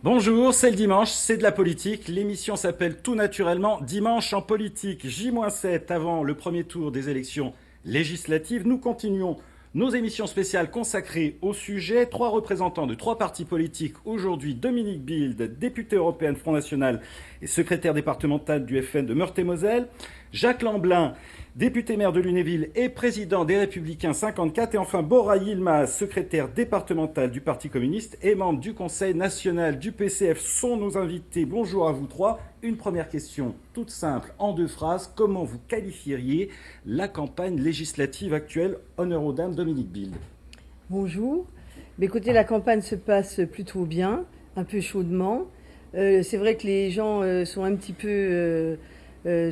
Bonjour, c'est le dimanche, c'est de la politique. L'émission s'appelle tout naturellement Dimanche en politique. J-7 avant le premier tour des élections législatives. Nous continuons nos émissions spéciales consacrées au sujet. 3 représentants de 3 partis politiques. Aujourd'hui, Dominique Bilde, député européen Front National et secrétaire départemental du FN de Meurthe-et-Moselle. Jacques Lamblin, député maire de Lunéville et président des Républicains 54. Et enfin, Bora Yilmaz, secrétaire départemental du Parti communiste et membre du Conseil national du PCF, sont nos invités. Bonjour à vous 3. Une première question toute simple, en 2 phrases. Comment vous qualifieriez la campagne législative actuelle? Honneur aux dames, Dominique Bilde. Bonjour. Mais écoutez, la campagne se passe plutôt bien, un peu chaudement. C'est vrai que les gens sont un petit peu...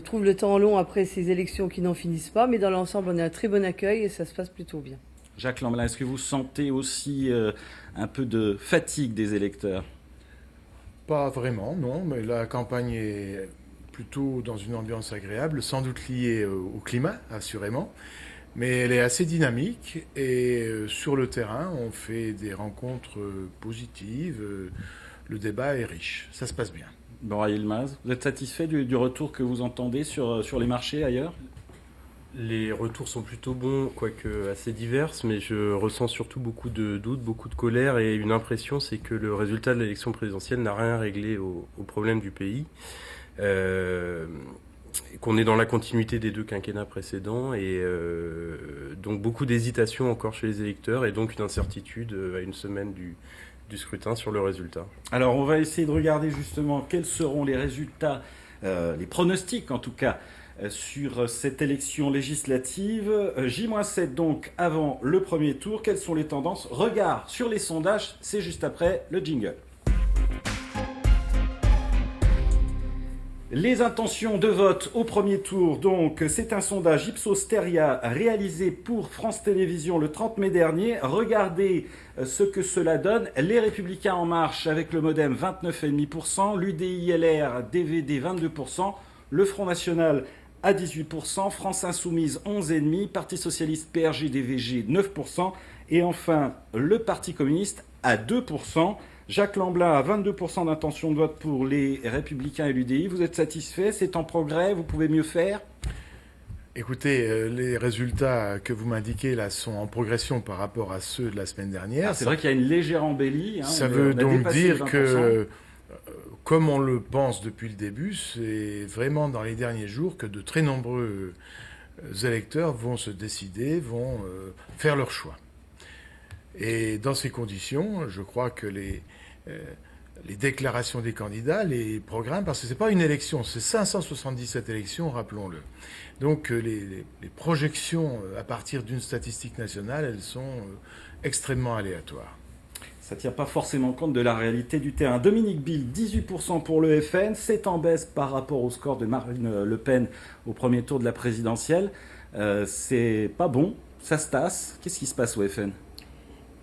trouvent le temps long après ces élections qui n'en finissent pas, mais dans l'ensemble, on a un très bon accueil et ça se passe plutôt bien. Jacques Lamblin, est-ce que vous sentez aussi un peu de fatigue des électeurs? Pas vraiment, non, mais la campagne est plutôt dans une ambiance agréable, sans doute liée au climat, assurément, mais elle est assez dynamique et sur le terrain, on fait des rencontres positives, le débat est riche, ça se passe bien. Bora Yilmaz, vous êtes satisfait du retour que vous entendez sur les marchés ailleurs? Les retours sont plutôt bons, quoique assez divers, mais je ressens surtout beaucoup de doutes, beaucoup de colère et une impression, c'est que le résultat de l'élection présidentielle n'a rien réglé aux problèmes du pays. Qu'on est dans la continuité des 2 quinquennats précédents et donc beaucoup d'hésitation encore chez les électeurs et donc une incertitude à une semaine du scrutin sur le résultat. Alors on va essayer de regarder justement quels seront les résultats, les pronostics en tout cas, sur cette élection législative. J-7 donc avant le premier tour. Quelles sont les tendances? Regard sur les sondages, c'est juste après le jingle. Les intentions de vote au premier tour, donc, c'est un sondage Ipsos Steria réalisé pour France Télévisions le 30 mai dernier. Regardez ce que cela donne. Les Républicains En Marche avec le Modem 29,5%, l'UDI-LR DVD 22%, le Front National à 18%, France Insoumise 11,5%, Parti Socialiste PRG-DVG 9%, et enfin le Parti communiste à 2%. Jacques Lamblin a 22% d'intention de vote pour les Républicains et l'UDI. Vous êtes satisfait? C'est en progrès? Vous pouvez mieux faire? Écoutez, les résultats que vous m'indiquez là sont en progression par rapport à ceux de la semaine dernière. C'est vrai qu'il y a une légère embellie. Ça veut donc dire que, comme on le pense depuis le début, c'est vraiment dans les derniers jours que de très nombreux électeurs vont se décider, vont faire leur choix. Et dans ces conditions, je crois que les déclarations des candidats, les programmes, parce que ce n'est pas une élection, c'est 577 élections, rappelons-le. Donc les projections à partir d'une statistique nationale, elles sont extrêmement aléatoires. Ça ne tient pas forcément compte de la réalité du terrain. Dominique Bilde, 18% pour le FN, c'est en baisse par rapport au score de Marine Le Pen au premier tour de la présidentielle. C'est pas bon, ça se tasse. Qu'est-ce qui se passe au FN ?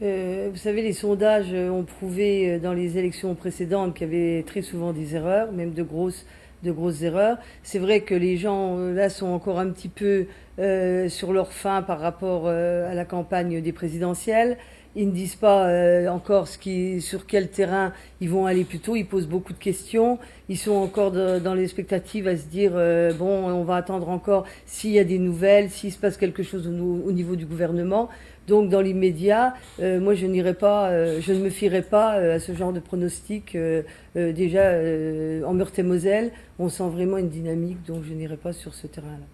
Vous savez, les sondages ont prouvé dans les élections précédentes qu'il y avait très souvent des erreurs, même de grosses erreurs. C'est vrai que les gens là sont encore un petit peu sur leur faim par rapport à la campagne des présidentielles. Ils ne disent pas encore sur quel terrain ils vont aller plus tôt. Ils posent beaucoup de questions. Ils sont encore dans l'expectative à se dire bon, on va attendre encore s'il y a des nouvelles, s'il se passe quelque chose au niveau du gouvernement. Donc dans l'immédiat, moi je ne me fierai pas à ce genre de pronostic. Déjà en Meurthe-et-Moselle, on sent vraiment une dynamique, donc je n'irai pas sur ce terrain-là.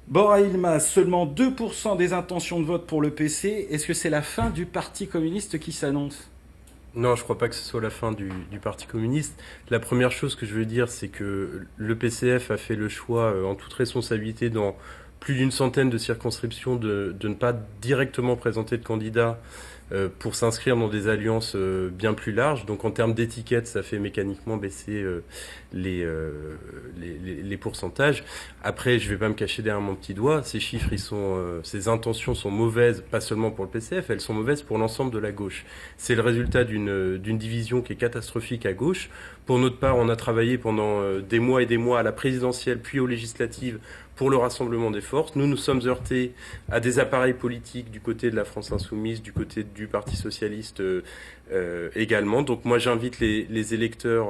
Bora Yilmaz, seulement 2% des intentions de vote pour le PC. Est-ce que c'est la fin du Parti communiste qui s'annonce ? Non, je ne crois pas que ce soit la fin du Parti communiste. La première chose que je veux dire, c'est que le PCF a fait le choix, en toute responsabilité, dans plus d'une centaine de circonscriptions, de ne pas directement présenter de candidats pour s'inscrire dans des alliances bien plus larges. Donc en termes d'étiquette, ça fait mécaniquement baisser les pourcentages. Après, je ne vais pas me cacher derrière mon petit doigt. Ces chiffres, ces intentions sont mauvaises, pas seulement pour le PCF, elles sont mauvaises pour l'ensemble de la gauche. C'est le résultat d'une division qui est catastrophique à gauche. Pour notre part, on a travaillé pendant des mois et des mois à la présidentielle, puis aux législatives, pour le rassemblement des forces. Nous nous sommes heurtés à des appareils politiques du côté de la France Insoumise, du côté du Parti Socialiste également. Donc moi j'invite les électeurs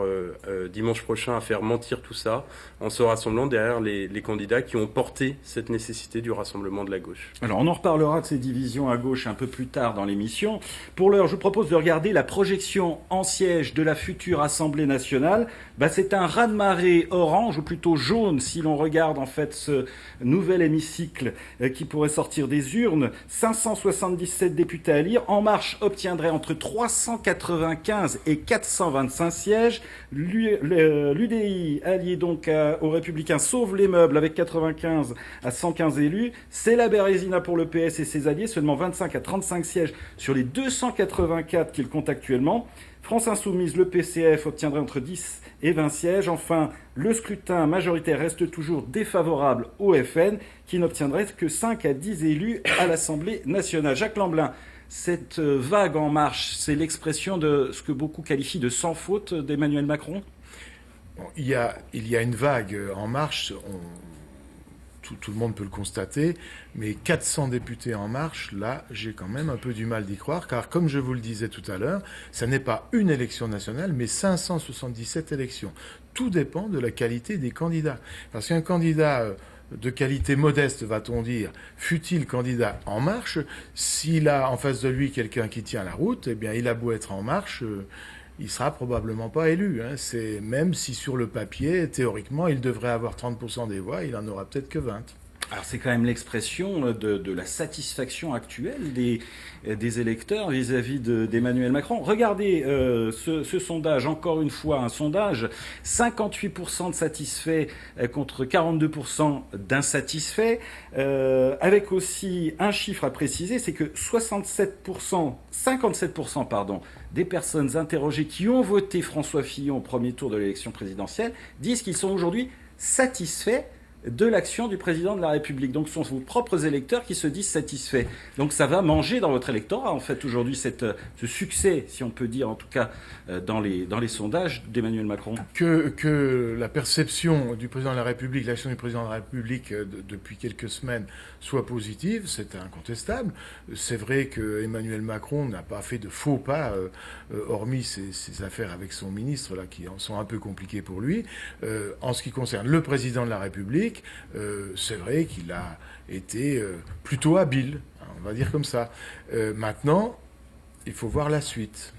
dimanche prochain à faire mentir tout ça en se rassemblant derrière les candidats qui ont porté cette nécessité du rassemblement de la gauche. Alors on en reparlera de ces divisions à gauche un peu plus tard dans l'émission. Pour l'heure, je vous propose de regarder la projection en siège de la future Assemblée nationale. C'est un raz-de-marée orange, ou plutôt jaune, si l'on regarde en fait ce nouvel hémicycle qui pourrait sortir des urnes. 577 députés à élire. En Marche obtiendrait entre 395 et 425 sièges. L'UDI, allié donc aux Républicains, sauve les meubles avec 95 à 115 élus. C'est la Bérésina pour le PS et ses alliés, seulement 25 à 35 sièges sur les 284 qu'il compte actuellement. France Insoumise, le PCF, obtiendrait entre 10 et 20 sièges. Enfin, le scrutin majoritaire reste toujours défavorable au FN, qui n'obtiendrait que 5 à 10 élus à l'Assemblée nationale. Jacques Lamblin, cette vague en marche, c'est l'expression de ce que beaucoup qualifient de sans faute d'Emmanuel Macron ? Il y a une vague en marche, tout le monde peut le constater, mais 400 députés en marche, là, j'ai quand même un peu du mal d'y croire, car comme je vous le disais tout à l'heure, ça n'est pas une élection nationale, mais 577 élections. Tout dépend de la qualité des candidats. Parce qu'un candidat de qualité modeste, va-t-on dire, fut-il candidat en marche, s'il a en face de lui quelqu'un qui tient la route, eh bien, il a beau être en marche, il sera probablement pas élu. C'est même si sur le papier, théoriquement, il devrait avoir 30% des voix, il en aura peut-être que 20. Alors c'est quand même l'expression de la satisfaction actuelle des électeurs vis-à-vis d'Emmanuel Macron. Regardez ce sondage, encore une fois un sondage, 58% de satisfaits contre 42% d'insatisfaits, avec aussi un chiffre à préciser, c'est que 57% des personnes interrogées qui ont voté François Fillon au premier tour de l'élection présidentielle disent qu'ils sont aujourd'hui satisfaits de l'action du président de la République. Donc ce sont vos propres électeurs qui se disent satisfaits. Donc ça va manger dans votre électorat, en fait, aujourd'hui, ce succès, si on peut dire, en tout cas, dans les sondages d'Emmanuel Macron. Que la perception du président de la République, l'action du président de la République depuis quelques semaines soit positive, c'est incontestable. C'est vrai que Emmanuel Macron n'a pas fait de faux pas, hormis ses affaires avec son ministre, là, qui sont un peu compliquées pour lui. En ce qui concerne le président de la République, c'est vrai qu'il a été plutôt habile, on va dire comme ça. Maintenant, il faut voir la suite.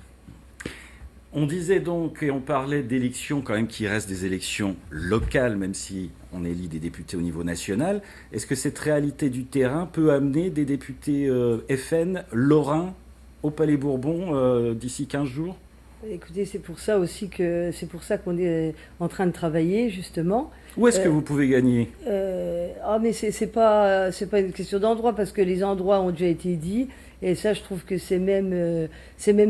On disait donc, et on parlait d'élections quand même qui restent des élections locales, même si on élit des députés au niveau national. Est-ce que cette réalité du terrain peut amener des députés FN lorrains au Palais Bourbon d'ici 15 jours ? Écoutez, c'est pour ça qu'on est en train de travailler, justement. Où est-ce que vous pouvez gagner ? Mais c'est pas une question d'endroit, parce que les endroits ont déjà été dits. Et ça, je trouve que c'est même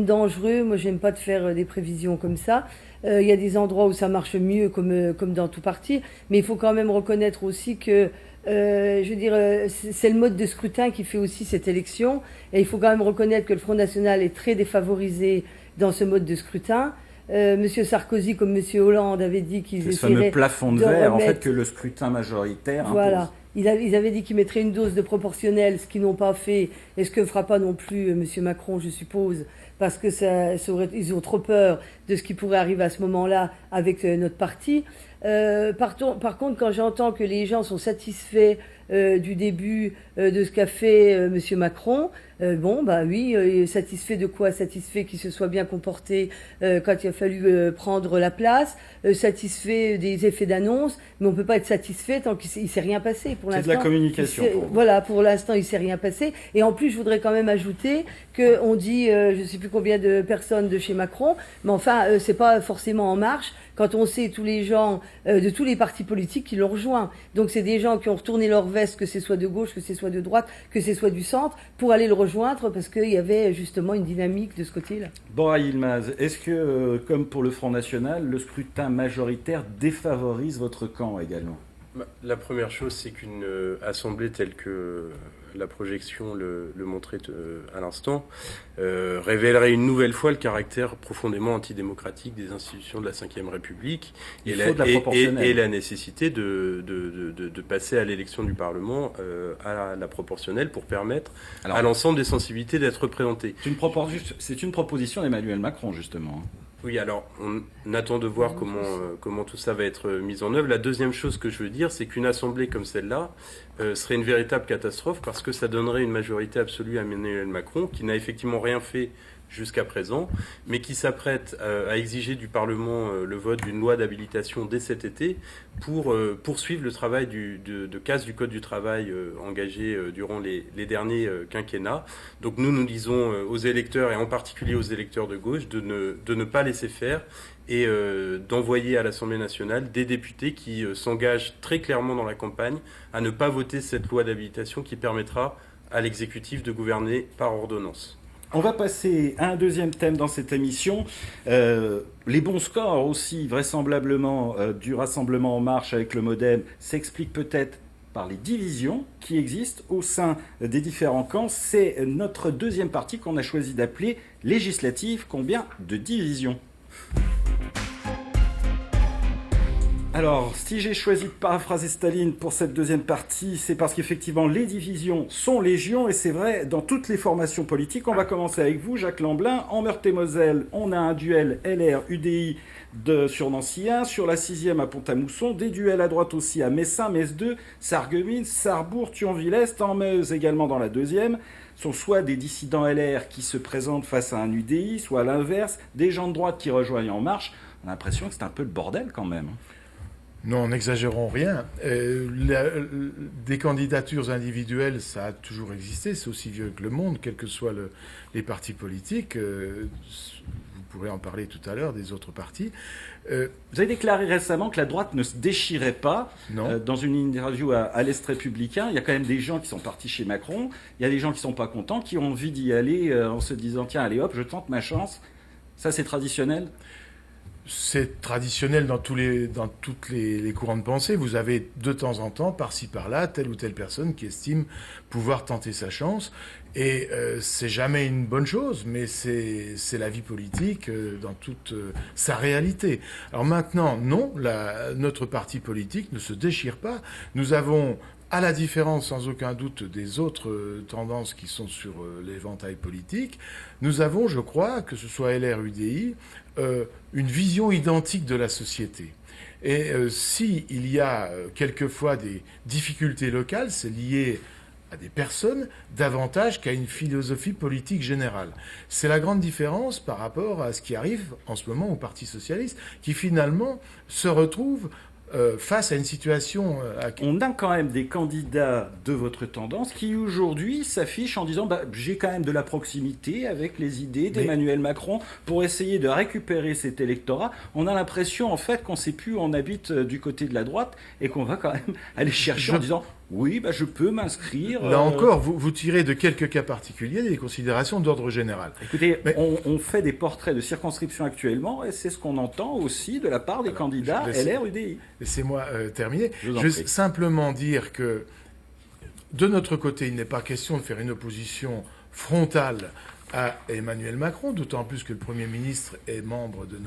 dangereux. Moi, j'aime pas de faire des prévisions comme ça. Il y a des endroits où ça marche mieux, comme dans tout parti. Mais il faut quand même reconnaître aussi que, c'est le mode de scrutin qui fait aussi cette élection. Et il faut quand même reconnaître que le Front National est très défavorisé dans ce mode de scrutin. Monsieur Sarkozy comme Monsieur Hollande avaient dit qu'ils essaieraient... Ce fameux plafond de verre, en fait, que le scrutin majoritaire voilà. impose. Ils avaient dit qu'ils mettraient une dose de proportionnelle, ce qu'ils n'ont pas fait, et ce que ne fera pas non plus Monsieur Macron, je suppose, parce que ils ont trop peur de ce qui pourrait arriver à ce moment-là avec notre parti. Par contre, quand j'entends que les gens sont satisfaits du début de ce qu'a fait Monsieur Macron, oui, satisfait de quoi ? Satisfait qu'il se soit bien comporté quand il a fallu prendre la place, satisfait des effets d'annonce, mais on peut pas être satisfait tant qu'il s'est rien passé. Pour l'instant, c'est de la communication. Voilà, pour l'instant, il s'est rien passé. Et en plus, je voudrais quand même ajouter qu'on dit, je sais plus combien de personnes de chez Macron, mais enfin, c'est pas forcément En Marche, quand on sait tous les gens de tous les partis politiques qui l'ont rejoint. Donc c'est des gens qui ont retourné leur veste, que ce soit de gauche, que ce soit de droite, que ce soit du centre, pour aller le rejoindre, parce qu'il y avait justement une dynamique de ce côté-là. Bora Yilmaz, est-ce que, comme pour le Front National, le scrutin majoritaire défavorise votre camp également ? La première chose, c'est qu'une assemblée telle que la projection le montrait à l'instant révélerait une nouvelle fois le caractère profondément antidémocratique des institutions de la Ve République et la nécessité de passer à l'élection du Parlement à la proportionnelle pour permettre à l'ensemble des sensibilités d'être représentées. C'est une proposition d'Emmanuel Macron, justement. Oui, alors on attend de voir comment tout ça va être mis en œuvre. La deuxième chose que je veux dire, c'est qu'une assemblée comme celle-là serait une véritable catastrophe parce que ça donnerait une majorité absolue à Emmanuel Macron, qui n'a effectivement rien fait jusqu'à présent, mais qui s'apprête à exiger du Parlement le vote d'une loi d'habilitation dès cet été pour poursuivre le travail de casse du Code du travail engagé durant les derniers quinquennats. Donc nous disons aux électeurs, et en particulier aux électeurs de gauche, de ne pas laisser faire et d'envoyer à l'Assemblée nationale des députés qui s'engagent très clairement dans la campagne à ne pas voter cette loi d'habilitation qui permettra à l'exécutif de gouverner par ordonnance. On va passer à un deuxième thème dans cette émission. Les bons scores aussi, vraisemblablement, du Rassemblement En Marche avec le MoDem s'expliquent peut-être par les divisions qui existent au sein des différents camps. C'est notre deuxième partie qu'on a choisi d'appeler législative. Combien de divisions ? Alors, si j'ai choisi de paraphraser Staline pour cette deuxième partie, c'est parce qu'effectivement, les divisions sont légion, et c'est vrai dans toutes les formations politiques. On va commencer avec vous, Jacques Lamblin. En Meurthe-et-Moselle, on a un duel LR-UDI sur Nancy 1, sur la 6e à Pont-à-Mousson, des duels à droite aussi à Messin, Metz 2, Sarreguemines, Sarrebourg, Thionville-Est, en Meuse également dans la 2e. Sont soit des dissidents LR qui se présentent face à un UDI, soit à l'inverse, des gens de droite qui rejoignent En Marche. On a l'impression que c'est un peu le bordel quand même. Non, n'exagérons rien. Des candidatures individuelles, ça a toujours existé. C'est aussi vieux que le monde, quels que soient les partis politiques. Vous pourrez en parler tout à l'heure des autres partis. Vous avez déclaré récemment que la droite ne se déchirait pas. Dans une interview à l'Est républicain. Il y a quand même des gens qui sont partis chez Macron. Il y a des gens qui ne sont pas contents, qui ont envie d'y aller en se disant « Tiens, allez hop, je tente ma chance ». Ça, c'est traditionnel ? C'est traditionnel dans toutes les courants de pensée. Vous avez de temps en temps, par-ci par-là, telle ou telle personne qui estime pouvoir tenter sa chance. Et c'est jamais une bonne chose, mais c'est la vie politique dans toute sa réalité. Alors maintenant, non, notre parti politique ne se déchire pas. Nous avons, à la différence sans aucun doute des autres tendances qui sont sur l'éventail politique, nous avons, je crois, que ce soit LR, UDI, une vision identique de la société. Et s'il y a quelquefois des difficultés locales, c'est lié à des personnes davantage qu'à une philosophie politique générale. C'est la grande différence par rapport à ce qui arrive en ce moment au Parti socialiste, qui finalement se retrouve face à une situation... On a quand même des candidats de votre tendance qui aujourd'hui s'affichent en disant j'ai quand même de la proximité avec les idées d'Emmanuel Macron pour essayer de récupérer cet électorat. On a l'impression en fait qu'on ne sait plus où on habite du côté de la droite et qu'on va quand même aller chercher en disant oui, je peux m'inscrire. Là encore, vous tirez de quelques cas particuliers des considérations d'ordre général. Écoutez, on fait des portraits de circonscription actuellement et c'est ce qu'on entend aussi de la part des candidats LR-UDI. Laissez-moi terminer. Je veux simplement dire que de notre côté, il n'est pas question de faire une opposition frontale à Emmanuel Macron, d'autant plus que le Premier ministre est membre de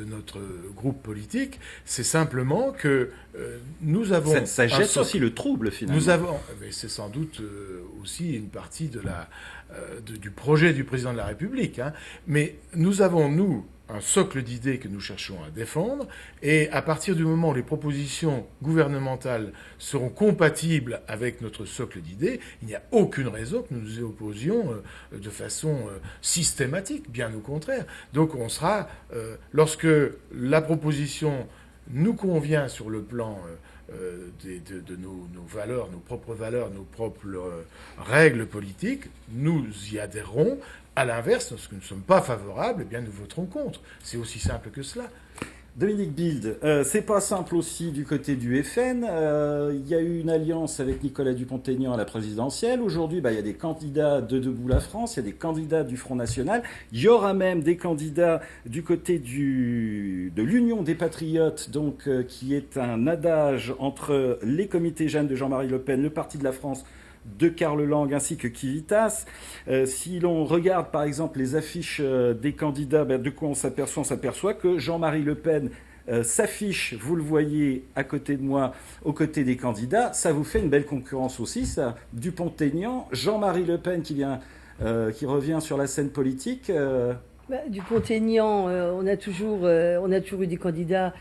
notre groupe politique. C'est simplement que nous avons... Ça jette aussi le trouble, finalement. C'est sans doute aussi une partie du projet du président de la République. Mais nous avons, un socle d'idées que nous cherchons à défendre, et à partir du moment où les propositions gouvernementales seront compatibles avec notre socle d'idées, il n'y a aucune raison que nous nous y opposions de façon systématique, bien au contraire. Donc on sera, lorsque la proposition nous convient sur le plan de nos valeurs, nos propres valeurs, nos propres règles politiques, nous y adhérerons. À l'inverse, lorsque nous ne sommes pas favorables, eh bien nous voterons contre. C'est aussi simple que cela. Dominique Bild, c'est pas simple aussi du côté du FN. Il y a eu une alliance avec Nicolas Dupont-Aignan à la présidentielle. Aujourd'hui, il y a des candidats de Debout la France, il y a des candidats du Front National. Il y aura même des candidats du côté de l'Union des Patriotes, donc, qui est un adage entre les comités jeunes de Jean-Marie Le Pen, le Parti de la France, de Karl Lang ainsi que Civitas. Si l'on regarde par exemple les affiches des candidats, de quoi on s'aperçoit que Jean-Marie Le Pen s'affiche, vous le voyez à côté de moi, aux côtés des candidats. Ça vous fait une belle concurrence aussi, ça. Dupont-Aignan, Jean-Marie Le Pen qui revient sur la scène politique. Dupont-Aignan, on a toujours eu des candidats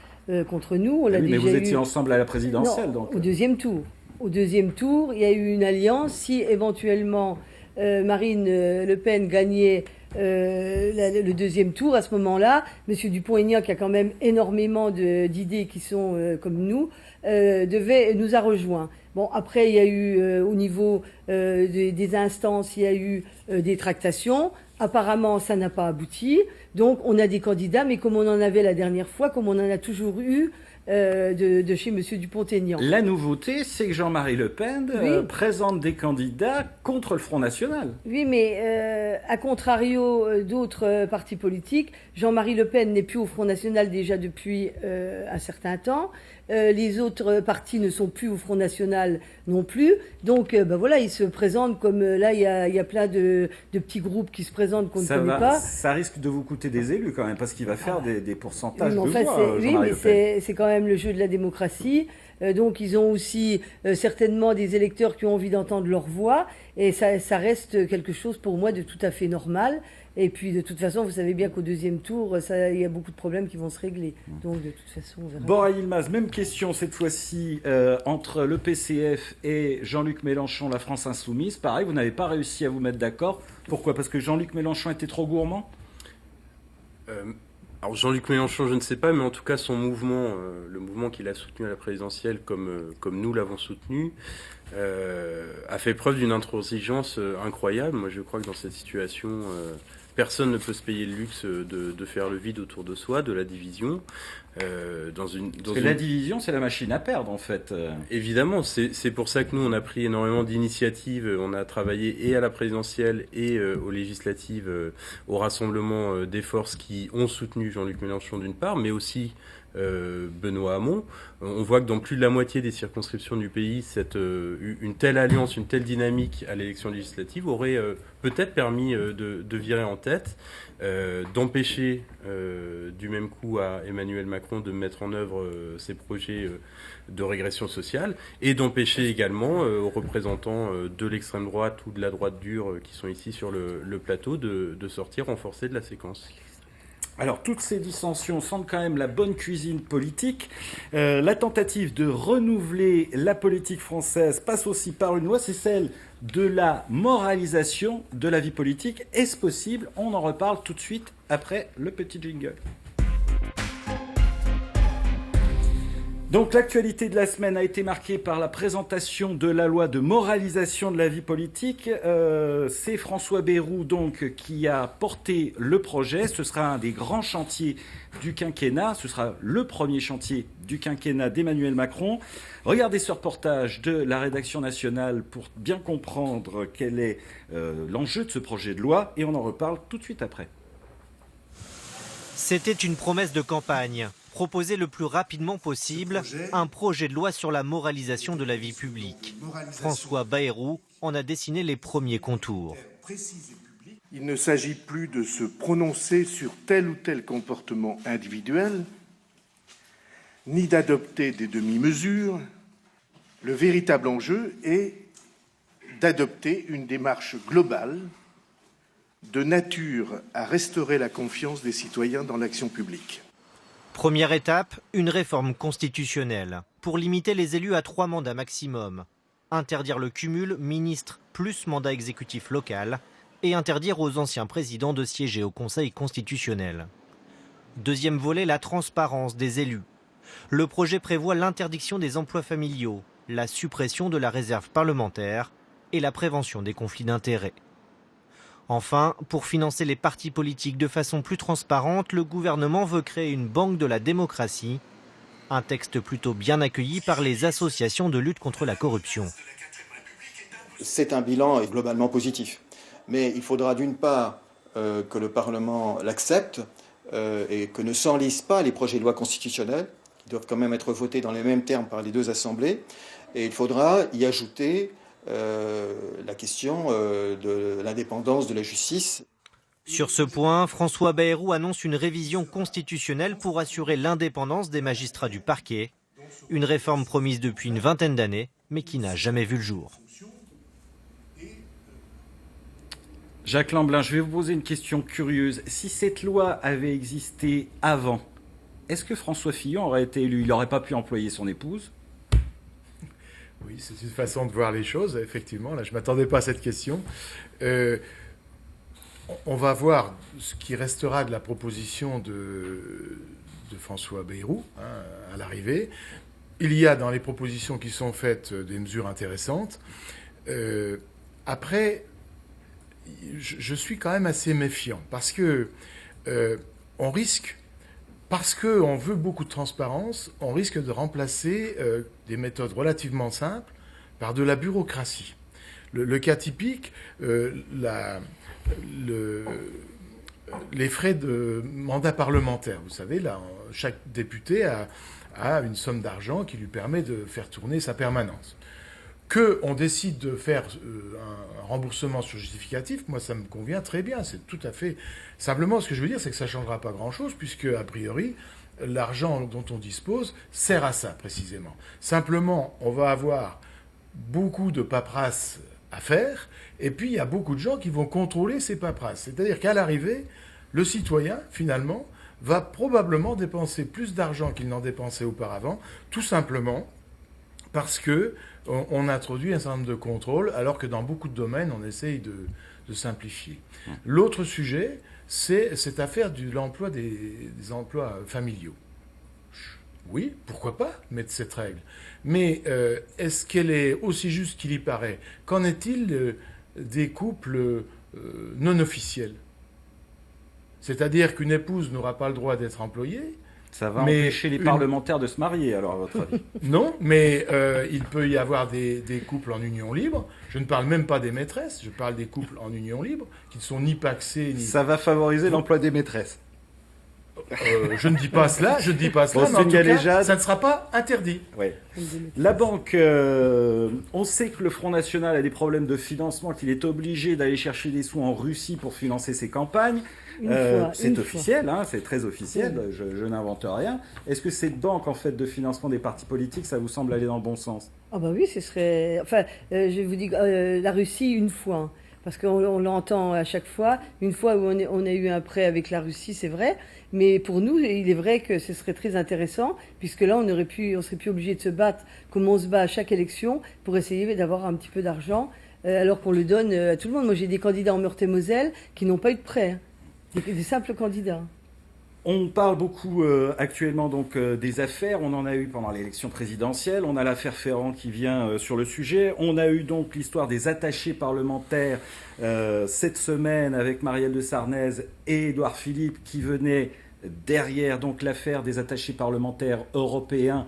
contre nous. Mais vous étiez ensemble à la présidentielle. Non, donc. Au deuxième tour. Au deuxième tour, il y a eu une alliance. Si éventuellement Marine Le Pen gagnait le deuxième tour, à ce moment-là, M. Dupont-Aignan, qui a quand même énormément d'idées qui sont comme nous, nous a rejoints. Bon, après, il y a eu, au niveau des instances, il y a eu des tractations. Apparemment, ça n'a pas abouti. Donc, on a des candidats, mais comme on en avait la dernière fois, comme on en a toujours eu, de chez M. Dupont-Aignan. La nouveauté, c'est que Jean-Marie Le Pen présente des candidats contre le Front National. Oui, mais à contrario d'autres partis politiques, Jean-Marie Le Pen n'est plus au Front National déjà depuis un certain temps. Les autres partis ne sont plus au Front National non plus. Donc, voilà, ils se présentent comme... là, il y a plein de petits groupes qui se présentent qu'on ne connaît pas. Ça risque de vous coûter des élus quand même, parce qu'il va faire des pourcentages de voix, oui, mais c'est quand même le jeu de la démocratie. Donc, ils ont aussi certainement des électeurs qui ont envie d'entendre leur voix. Et ça reste quelque chose pour moi de tout à fait normal. Et puis, de toute façon, vous savez bien qu'au deuxième tour, il y a beaucoup de problèmes qui vont se régler. Donc, de toute façon, on verra. Bora Yilmaz, même question cette fois-ci entre le PCF et Jean-Luc Mélenchon, la France Insoumise. Pareil, vous n'avez pas réussi à vous mettre d'accord. Pourquoi ? Parce que Jean-Luc Mélenchon était trop gourmand ? Alors Jean-Luc Mélenchon, je ne sais pas, mais en tout cas son mouvement, le mouvement qu'il a soutenu à la présidentielle, comme nous l'avons soutenu, a fait preuve d'une intransigeance incroyable. Moi, je crois que dans cette situation, personne ne peut se payer le luxe de faire le vide autour de soi, de la division. La division, c'est la machine à perdre, en fait. Évidemment, c'est pour ça que nous, on a pris énormément d'initiatives. On a travaillé et à la présidentielle et aux législatives, au rassemblement des forces qui ont soutenu Jean-Luc Mélenchon d'une part, mais aussi Benoît Hamon. On voit que dans plus de la moitié des circonscriptions du pays, une telle alliance, une telle dynamique à l'élection législative aurait peut-être permis de virer en tête, d'empêcher du même coup à Emmanuel Macron de mettre en œuvre ses projets de régression sociale, et d'empêcher également aux représentants de l'extrême droite ou de la droite dure qui sont ici sur le plateau de sortir renforcés de la séquence. Alors, toutes ces dissensions sentent quand même la bonne cuisine politique. La tentative de renouveler la politique française passe aussi par une loi, c'est celle de la moralisation de la vie politique. Est-ce possible ? On en reparle tout de suite après le petit jingle. Donc l'actualité de la semaine a été marquée par la présentation de la loi de moralisation de la vie politique. C'est François Bayrou donc qui a porté le projet. Ce sera un des grands chantiers du quinquennat. Ce sera le premier chantier du quinquennat d'Emmanuel Macron. Regardez ce reportage de la rédaction nationale pour bien comprendre quel est l'enjeu de ce projet de loi, et on en reparle tout de suite après. C'était une promesse de campagne. Proposer le plus rapidement possible un projet de loi sur la moralisation de la vie publique. François Bayrou en a dessiné les premiers contours. Il ne s'agit plus de se prononcer sur tel ou tel comportement individuel, ni d'adopter des demi-mesures. Le véritable enjeu est d'adopter une démarche globale de nature à restaurer la confiance des citoyens dans l'action publique. Première étape, une réforme constitutionnelle pour limiter les élus à 3 mandats maximum, interdire le cumul ministre plus mandat exécutif local et interdire aux anciens présidents de siéger au Conseil constitutionnel. Deuxième volet, la transparence des élus. Le projet prévoit l'interdiction des emplois familiaux, la suppression de la réserve parlementaire et la prévention des conflits d'intérêts. Enfin, pour financer les partis politiques de façon plus transparente, le gouvernement veut créer une banque de la démocratie. Un texte plutôt bien accueilli par les associations de lutte contre la corruption. C'est un bilan globalement positif. Mais il faudra d'une part que le Parlement l'accepte et que ne s'enlisent pas les projets de loi constitutionnels, qui doivent quand même être votés dans les mêmes termes par les deux assemblées. Et il faudra y ajouter la question de l'indépendance de la justice. Sur ce point, François Bayrou annonce une révision constitutionnelle pour assurer l'indépendance des magistrats du parquet. Une réforme promise depuis une vingtaine d'années, mais qui n'a jamais vu le jour. Jacques Lamblin, je vais vous poser une question curieuse. Si cette loi avait existé avant, est-ce que François Fillon aurait été élu? Il n'aurait pas pu employer son épouse? Oui, c'est une façon de voir les choses, effectivement. Là, je ne m'attendais pas à cette question. On va voir ce qui restera de la proposition de François Bayrou à l'arrivée. Il y a dans les propositions qui sont faites des mesures intéressantes. Après, je suis quand même assez méfiant parce que on risque, parce qu'on veut beaucoup de transparence, on risque de remplacer des méthodes relativement simples par de la bureaucratie. Le cas typique, les frais de mandat parlementaire. Vous savez, là, chaque député a une somme d'argent qui lui permet de faire tourner sa permanence. Qu'on décide de faire un remboursement sur justificatif, moi ça me convient très bien, c'est tout à fait... Simplement, ce que je veux dire, c'est que ça ne changera pas grand-chose, puisque, a priori, l'argent dont on dispose sert à ça, précisément. Simplement, on va avoir beaucoup de paperasse à faire, et puis il y a beaucoup de gens qui vont contrôler ces paperasses. C'est-à-dire qu'à l'arrivée, le citoyen, finalement, va probablement dépenser plus d'argent qu'il n'en dépensait auparavant, tout simplement parce que on introduit un certain nombre de contrôles, alors que dans beaucoup de domaines, on essaye de simplifier. L'autre sujet, c'est cette affaire de l'emploi des emplois familiaux. Oui, pourquoi pas mettre cette règle? Mais est-ce qu'elle est aussi juste qu'il y paraît? Qu'en est-il des couples non officiels? C'est-à-dire qu'une épouse n'aura pas le droit d'être employée. Ça va empêcher les parlementaires de se marier, alors, à votre avis? Non, mais il peut y avoir des couples en union libre. Je ne parle même pas des maîtresses, je parle des couples en union libre, qui ne sont ni pacsés, ni... Ça va favoriser l'emploi des maîtresses. Je ne dis pas cela, Bon, mais en tout cas, ça ne sera pas interdit. Ouais. La banque, on sait que le Front National a des problèmes de financement, qu'il est obligé d'aller chercher des sous en Russie pour financer ses campagnes. C'est officiel, hein, c'est très officiel, je n'invente rien. Est-ce que cette banque en fait de financement des partis politiques, ça vous semble aller dans le bon sens? Ah bah oui, ce serait... Enfin, je vous dis, la Russie, une fois, hein, parce qu'on l'entend à chaque fois. Une fois où on a eu un prêt avec la Russie, c'est vrai. Mais pour nous, il est vrai que ce serait très intéressant, puisque là, on serait plus obligé de se battre comme on se bat à chaque élection pour essayer d'avoir un petit peu d'argent, alors qu'on le donne à tout le monde. Moi, j'ai des candidats en Meurthe-et-Moselle qui n'ont pas eu de prêt, hein. Des simples candidats. On parle beaucoup actuellement donc des affaires. On en a eu pendant l'élection présidentielle. On a l'affaire Ferrand qui vient sur le sujet. On a eu donc l'histoire des attachés parlementaires cette semaine avec Marielle de Sarnez et Édouard Philippe qui venaient derrière donc l'affaire des attachés parlementaires européens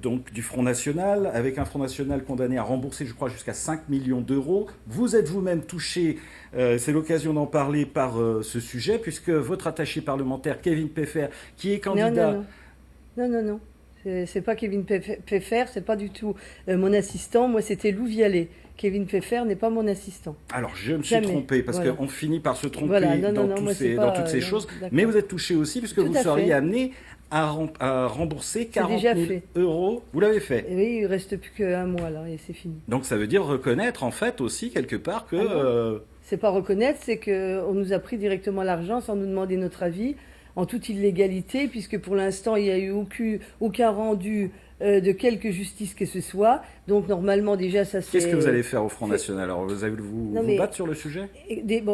donc du Front National, avec un Front National condamné à rembourser, je crois, jusqu'à 5 millions d'euros. Vous êtes vous-même touché, c'est l'occasion d'en parler par ce sujet, puisque votre attaché parlementaire, Kevin Peffer, qui est candidat... Non. C'est pas Kevin Peffer, c'est pas du tout mon assistant. Moi, c'était Lou Vialet. Kevin Peffer n'est pas mon assistant. Alors, je me suis trompé, parce qu'on finit par se tromper dans toutes ces choses. Mais vous êtes touché aussi, puisque vous seriez amené à rembourser 40 000 euros. Vous l'avez fait? Et oui, il ne reste plus qu'un mois, là, et c'est fini. Donc, ça veut dire reconnaître, en fait, aussi, quelque part, que... C'est pas reconnaître, c'est qu'on nous a pris directement l'argent sans nous demander notre avis, en toute illégalité, puisque pour l'instant, il n'y a eu aucun rendu de quelque justice que ce soit. Donc normalement déjà ça c'est... Qu'est-ce que vous allez faire au Front National? Alors vous allez vous battre sur le sujet?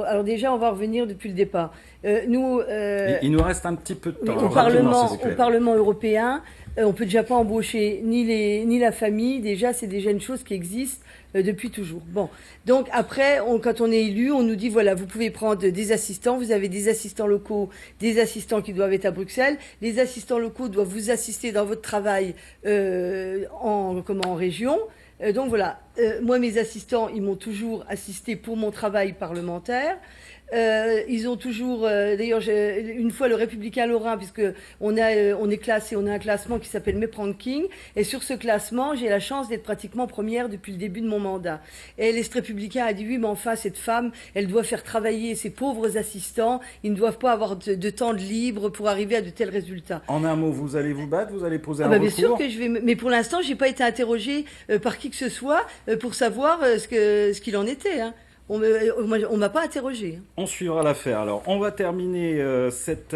Alors déjà on va revenir depuis le départ. Il nous reste un petit peu de temps. Au Parlement européen, on peut déjà pas embaucher ni la famille. Déjà, c'est déjà une chose qui existe depuis toujours. Bon, donc après, quand on est élu, on nous dit voilà, vous pouvez prendre des assistants. Vous avez des assistants locaux, des assistants qui doivent être à Bruxelles. Les assistants locaux doivent vous assister dans votre travail en région. Donc voilà, moi mes assistants, ils m'ont toujours assisté pour mon travail parlementaire. Ils ont toujours, d'ailleurs, une fois le Républicain Lorrain, puisque on est classé, on a un classement qui s'appelle Mep Ranking, et sur ce classement, j'ai la chance d'être pratiquement première depuis le début de mon mandat. Et l'Est républicain a dit oui, mais enfin cette femme, elle doit faire travailler ses pauvres assistants, ils ne doivent pas avoir de temps de libre pour arriver à de tels résultats. En un mot, vous allez vous battre, vous allez poser un recours. Bien sûr que je vais, mais pour l'instant, j'ai pas été interrogée par qui que ce soit pour savoir ce qu'il en était. Hein. On m'a pas interrogé. On suivra l'affaire. Alors, on va terminer cette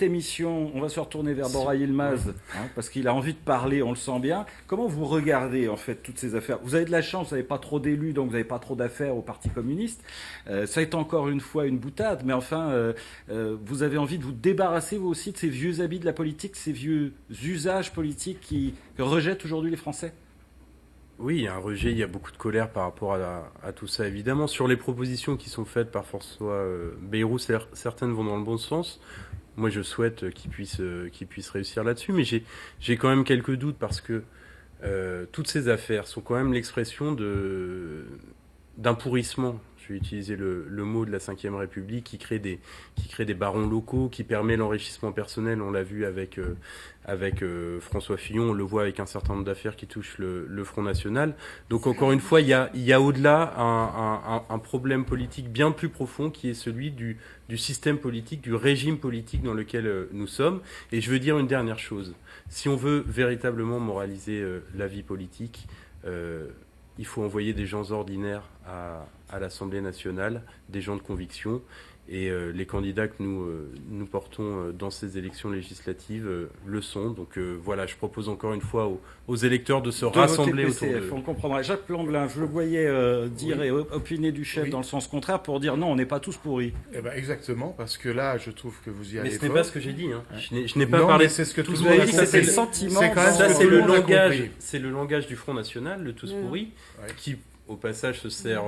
émission. On va se retourner vers Bora Yilmaz, parce qu'il a envie de parler, on le sent bien. Comment vous regardez, en fait, toutes ces affaires? Vous avez de la chance, vous n'avez pas trop d'élus, donc vous n'avez pas trop d'affaires au Parti communiste. Ça est encore une fois une boutade, mais enfin, vous avez envie de vous débarrasser, vous aussi, de ces vieux habits de la politique, ces vieux usages politiques que rejettent aujourd'hui les Français? Oui, il y a un rejet, il y a beaucoup de colère par rapport à tout ça, évidemment. Sur les propositions qui sont faites par François Bayrou, certaines vont dans le bon sens. Moi, je souhaite qu'il puisse réussir là-dessus, mais j'ai quand même quelques doutes parce que toutes ces affaires sont quand même l'expression d'un pourrissement. Je vais utiliser le mot de la Ve République qui crée des barons locaux, qui permet l'enrichissement personnel. On l'a vu avec François Fillon, on le voit avec un certain nombre d'affaires qui touchent le Front National. Donc encore une fois, il y a au-delà un problème politique bien plus profond qui est celui du système politique, du régime politique dans lequel nous sommes. Et je veux dire une dernière chose. Si on veut véritablement moraliser la vie politique, il faut envoyer des gens ordinaires à l'Assemblée nationale, des gens de conviction. Et les candidats que nous portons dans ces élections législatives le sont. Donc voilà, je propose encore une fois aux électeurs de se rassembler autour de... On comprendra. Jacques Lamblin, je le voyais dire et opiner du chef dans le sens contraire pour dire non, on n'est pas tous pourris. Eh ben exactement, parce que là, je trouve que vous y allez. Mais ce n'est pas ce que j'ai dit. Hein. Je n'ai pas parlé. C'est ce que tout le monde a dit. C'était le sentiment. C'est le langage. C'est le langage du Front National, le tous pourris, qui au passage se sert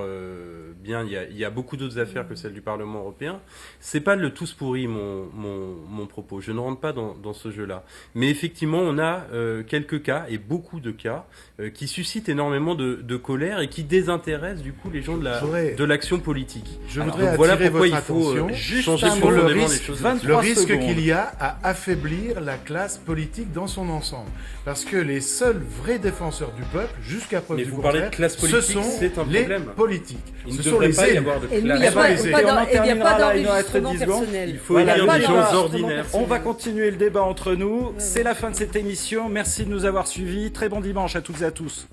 bien. Il y a beaucoup d'autres affaires que celle du Parlement européen. C'est pas le tous pourri mon propos. Je ne rentre pas dans ce jeu-là. Mais effectivement, on a quelques cas et beaucoup de cas qui suscitent énormément de colère et qui désintéressent du coup les gens de l'action politique. Je voudrais attirer votre attention changer sur le risque qu'il y a à affaiblir la classe politique dans son ensemble. Parce que les seuls vrais défenseurs du peuple, jusqu'à preuve du contraire, ce sont les politiques. Ce sont les élus. Il n'y a pas d'enregistrement personnel. Il faut élire des gens ordinaires. On va continuer le débat entre nous. C'est la fin de cette émission. Merci de nous avoir suivis. Très bon dimanche à toutes et à tous.